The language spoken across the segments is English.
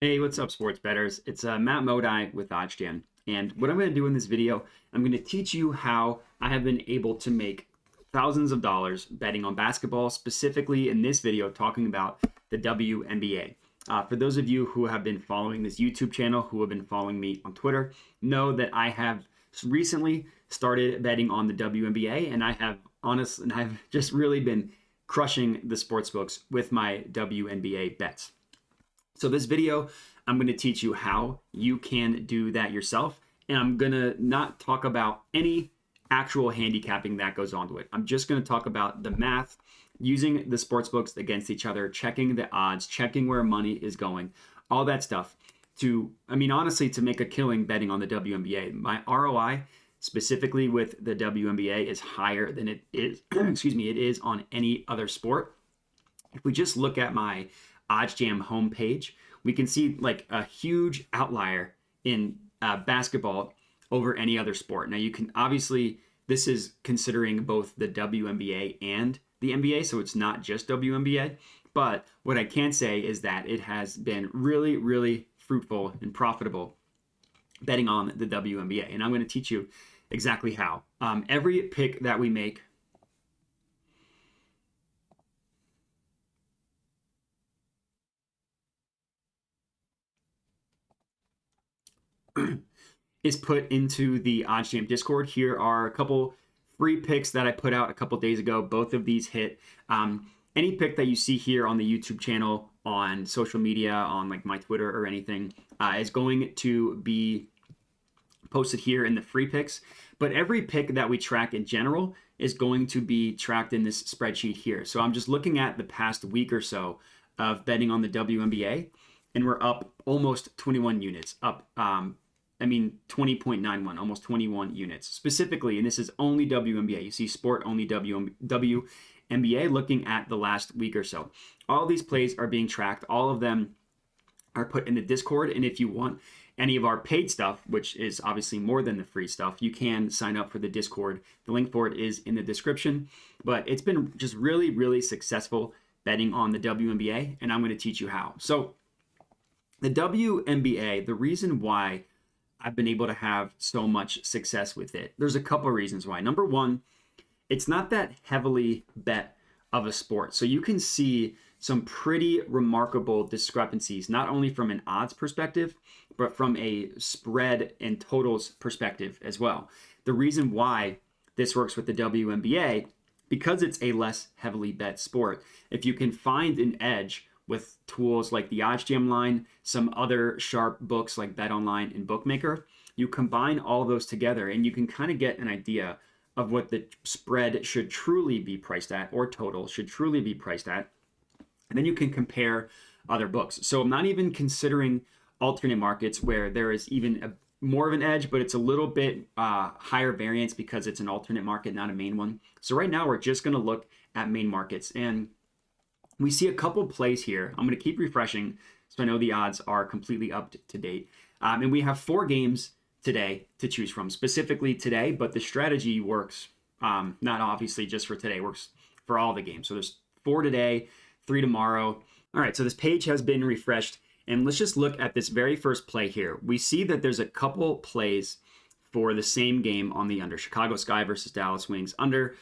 Hey, what's up, sports bettors? It's Matt Modi with OddsJam. And what I'm going to do in this video, I'm going to teach you how I have been able to make thousands of dollars betting on basketball, specifically in this video, talking about the WNBA. For those of you who have been following this YouTube channel, who have been following me on Twitter, know that I have recently started betting on the WNBA, and I've just really been crushing the sports books with my WNBA bets. So this video, I'm going to teach you how you can do that yourself. And I'm going to not talk about any actual handicapping that goes onto it. I'm just going to talk about the math, using the sports books against each other, checking the odds, checking where money is going, all that stuff honestly, to make a killing betting on the WNBA. My ROI specifically with the WNBA is higher than it is, it is on any other sport. If we just look at my OddsJam homepage, we can see like a huge outlier in basketball over any other sport. Now, you can obviously, this is considering both the WNBA and the NBA, so it's not just WNBA. But what I can say is that it has been really, really fruitful and profitable betting on the WNBA. And I'm going to teach you exactly how. Every pick that we make is put into the OddsJam Discord. Here are a couple free picks that I put out a couple days ago. Both of these hit. Any pick that you see here on the YouTube channel, on social media, on like my Twitter or anything, is going to be posted here in the free picks. But every pick that we track in general is going to be tracked in this spreadsheet here. So I'm just looking at the past week or so of betting on the WNBA, and we're up almost 21 units, up 20.91, almost 21 units specifically. And this is only WNBA. You see sport only WNBA looking at the last week or so. All these plays are being tracked. All of them are put in the Discord. And if you want any of our paid stuff, which is obviously more than the free stuff, you can sign up for the Discord. The link for it is in the description. But it's been just really, really successful betting on the WNBA, and I'm going to teach you how. So the WNBA, the reason why I've been able to have so much success with it, there's a couple of reasons why. Number one, it's not that heavily bet of a sport. So you can see some pretty remarkable discrepancies, not only from an odds perspective, but from a spread and totals perspective as well. The reason why this works with the WNBA, because it's a less heavily bet sport, if you can find an edge with tools like the OddsJam line, some other sharp books like BetOnline and Bookmaker, you combine all those together and you can kind of get an idea of what the spread should truly be priced at, or total should truly be priced at. And then you can compare other books. So I'm not even considering alternate markets where there is even more of an edge, but it's a little bit higher variance because it's an alternate market, not a main one. So right now we're just going to look at main markets. And we see a couple plays here. I'm going to keep refreshing so I know the odds are completely up to date. And we have 4 games today to choose from, specifically today, but the strategy works not obviously just for today, works for all the games. So there's 4 today, 3 tomorrow. All right, so this page has been refreshed, and let's just look at this very first play here. We see that there's a couple plays for the same game on the under. Chicago Sky versus Dallas Wings, under,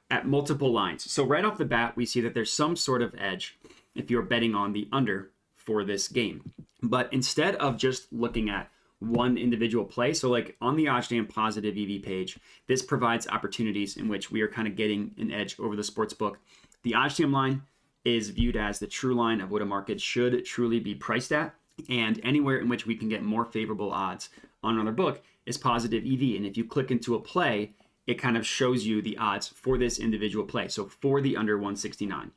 at multiple lines. So right off the bat, we see that there's some sort of edge if you're betting on the under for this game. But instead of just looking at one individual play, so like on the OddsJam positive EV page, this provides opportunities in which we are kind of getting an edge over the sports book. The OddsJam line is viewed as the true line of what a market should truly be priced at, and anywhere in which we can get more favorable odds on another book is positive EV. And if you click into a play, it kind of shows you the odds for this individual play. So for the under 169,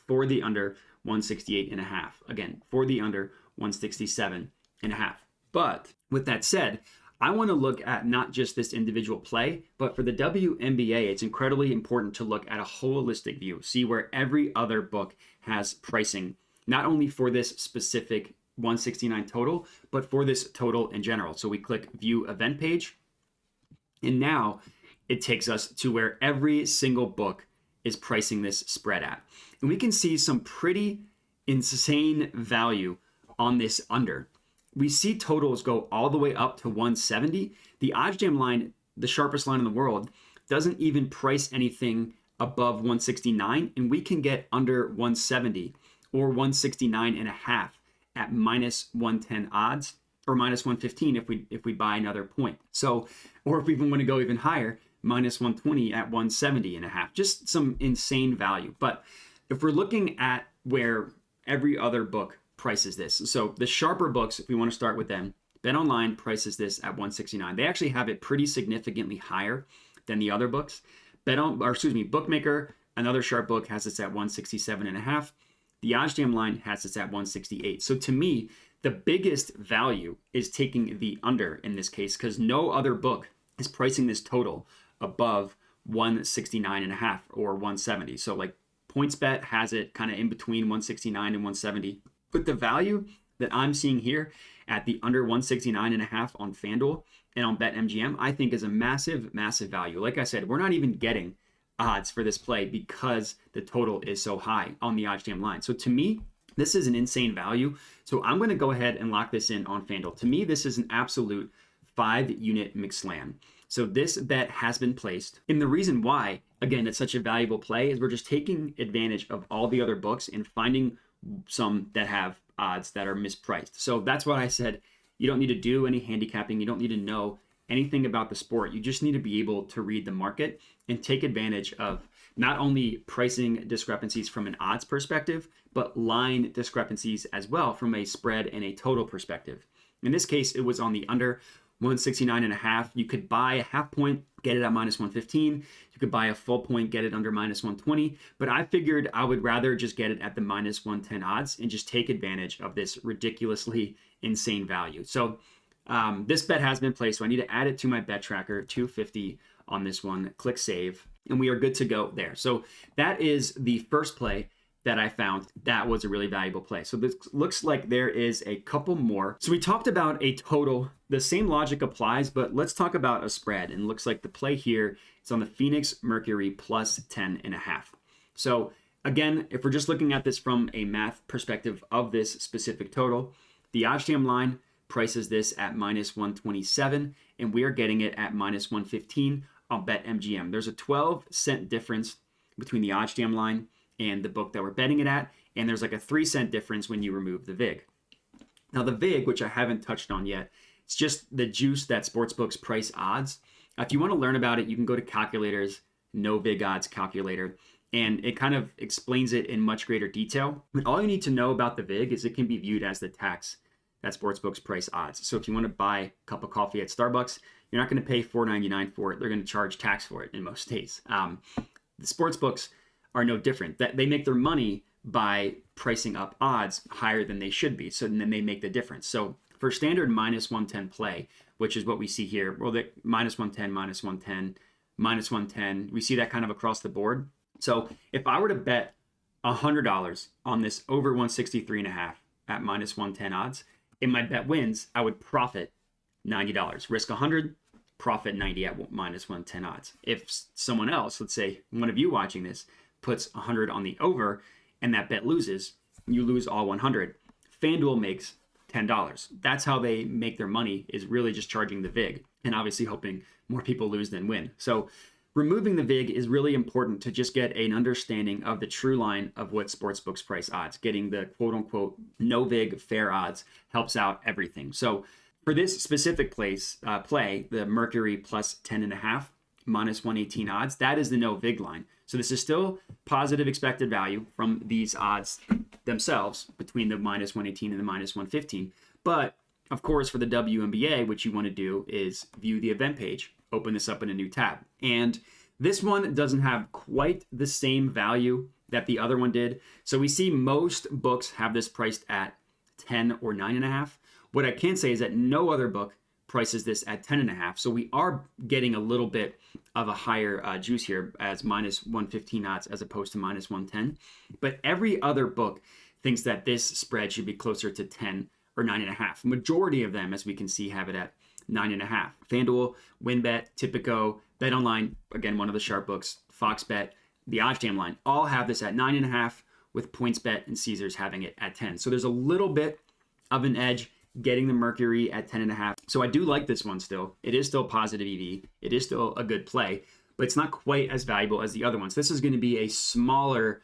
for the under 168.5, again, for the under 167.5. But with that said, I want to look at not just this individual play, but for the WNBA, it's incredibly important to look at a holistic view, see where every other book has pricing, not only for this specific 169 total, but for this total in general. So we click view event page, and now it takes us to where every single book is pricing this spread at. And we can see some pretty insane value on this under. We see totals go all the way up to 170. The OddsJam line, the sharpest line in the world, doesn't even price anything above 169, and we can get under 170 or 169 and a half at minus 110 odds, or minus 115 if we buy another point. So, or if we even want to go even higher, minus 120 at 170 and a half. Just some insane value. But if we're looking at where every other book prices this, so the sharper books, if we want to start with them, BetOnline prices this at 169. They actually have it pretty significantly higher than the other books. Bookmaker, another sharp book, has this at 167 and a half. The OddsJam line has this at 168. So to me, the biggest value is taking the under in this case, because no other book is pricing this total above 169 and a half or 170. So like PointsBet has it kind of in between 169 and 170. But the value that I'm seeing here at the under 169 and a half on FanDuel and on BetMGM, I think is a massive, massive value. Like I said, we're not even getting odds for this play because the total is so high on the OddsJam line. So to me, this is an insane value. So I'm going to go ahead and lock this in on FanDuel. To me, this is an absolute 5-unit McSlam. So this bet has been placed. And the reason why, again, it's such a valuable play is we're just taking advantage of all the other books and finding some that have odds that are mispriced. So that's why I said you don't need to do any handicapping. You don't need to know anything about the sport. You just need to be able to read the market and take advantage of not only pricing discrepancies from an odds perspective, but line discrepancies as well from a spread and a total perspective. In this case, it was on the under 169 and a half. You could buy a half point, get it at minus 115. You could buy a full point, get it under minus 120. But I figured I would rather just get it at the minus 110 odds and just take advantage of this ridiculously insane value. So this bet has been placed. So I need to add it to my bet tracker, 250 on this one. Click save, and we are good to go there. So that is the first play that I found that was a really valuable play. So this looks like there is a couple more. So we talked about a total. The same logic applies, but let's talk about a spread. And it looks like the play here is on the Phoenix Mercury plus 10 and a half. So again, if we're just looking at this from a math perspective of this specific total, the OddsJam line prices this at minus 127, and we are getting it at minus 115 on BetMGM. There's a 12-cent difference between the OddsJam line and the book that we're betting it at, and there's like a 3-cent difference when you remove the VIG. Now the VIG, which I haven't touched on yet, it's just the juice that sportsbooks price odds. If you want to learn about it, you can go to Calculators, No VIG Odds Calculator, and it kind of explains it in much greater detail. But all you need to know about the VIG is it can be viewed as the tax that sportsbooks price odds. So if you want to buy a cup of coffee at Starbucks, you're not going to pay $4.99 for it. They're going to charge tax for it in most states. The sportsbooks are no different. That they make their money by pricing up odds higher than they should be. So then they make the difference. So for standard minus 110 play, which is what we see here, well, the minus 110, minus 110, minus 110, we see that kind of across the board. So if I were to bet $100 on this over 163 and a half at minus 110 odds, and my bet wins, I would profit $90. Risk 100, profit 90 at minus 110 odds. If someone else, let's say one of you watching this, puts 100 on the over and that bet loses, you lose all 100. FanDuel makes $10. That's how they make their money, is really just charging the VIG and obviously hoping more people lose than win. So removing the VIG is really important to just get an understanding of the true line of what sportsbooks price odds. Getting the quote unquote no VIG fair odds helps out everything. So for this specific play, the Mercury plus 10 and a half, minus 118 odds, that is the no VIG line. So this is still positive expected value from these odds themselves between the minus 118 and the minus 115. But of course, for the WNBA, what you want to do is view the event page, open this up in a new tab. And this one doesn't have quite the same value that the other one did. So we see most books have this priced at 10 or 9.5. What I can say is that no other book prices this at 10.5. So we are getting a little bit of a higher juice here as minus 115 odds as opposed to minus 110. But every other book thinks that this spread should be closer to 10 or 9.5. Majority of them, as we can see, have it at 9.5. FanDuel, WinBet, Tipico, BetOnline, again, one of the sharp books, Fox Bet, the OddsJam line, all have this at 9.5, with PointsBet and Caesars having it at 10. So there's a little bit of an edge getting the Mercury at 10.5. So I do like this one still. It is still positive EV. It is still a good play, but it's not quite as valuable as the other ones. This is going to be a smaller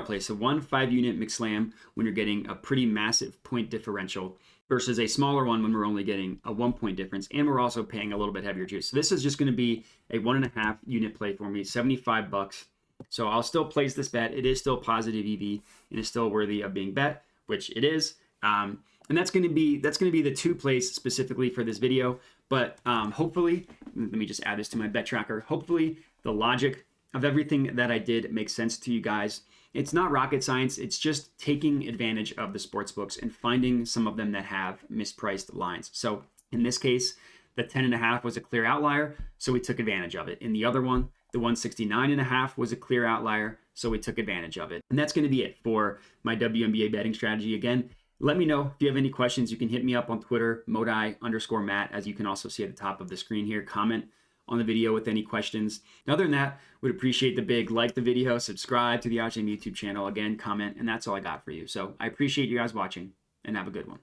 play. So 1 5-unit McSlam when you're getting a pretty massive point differential versus a smaller one when we're only getting a 1 point difference, and we're also paying a little bit heavier juice. So this is just going to be a 1.5 unit play for me, $75. So I'll still place this bet. It is still positive EV and is still worthy of being bet, which it is. And that's going to be the 2 plays specifically for this video. But hopefully, let me just add this to my bet tracker. Hopefully, the logic of everything that I did makes sense to you guys. It's not rocket science. It's just taking advantage of the sports books and finding some of them that have mispriced lines. So in this case, the 10.5 was a clear outlier, so we took advantage of it. In the other one, the 169.5 was a clear outlier, so we took advantage of it. And that's going to be it for my WNBA betting strategy. Again, let me know if you have any questions. You can hit me up on Twitter, Modi_Matt, as you can also see at the top of the screen here. Comment on the video with any questions. And other than that, would appreciate the big like the video, subscribe to the OddsJam YouTube channel, again, comment, and that's all I got for you. So I appreciate you guys watching, and have a good one.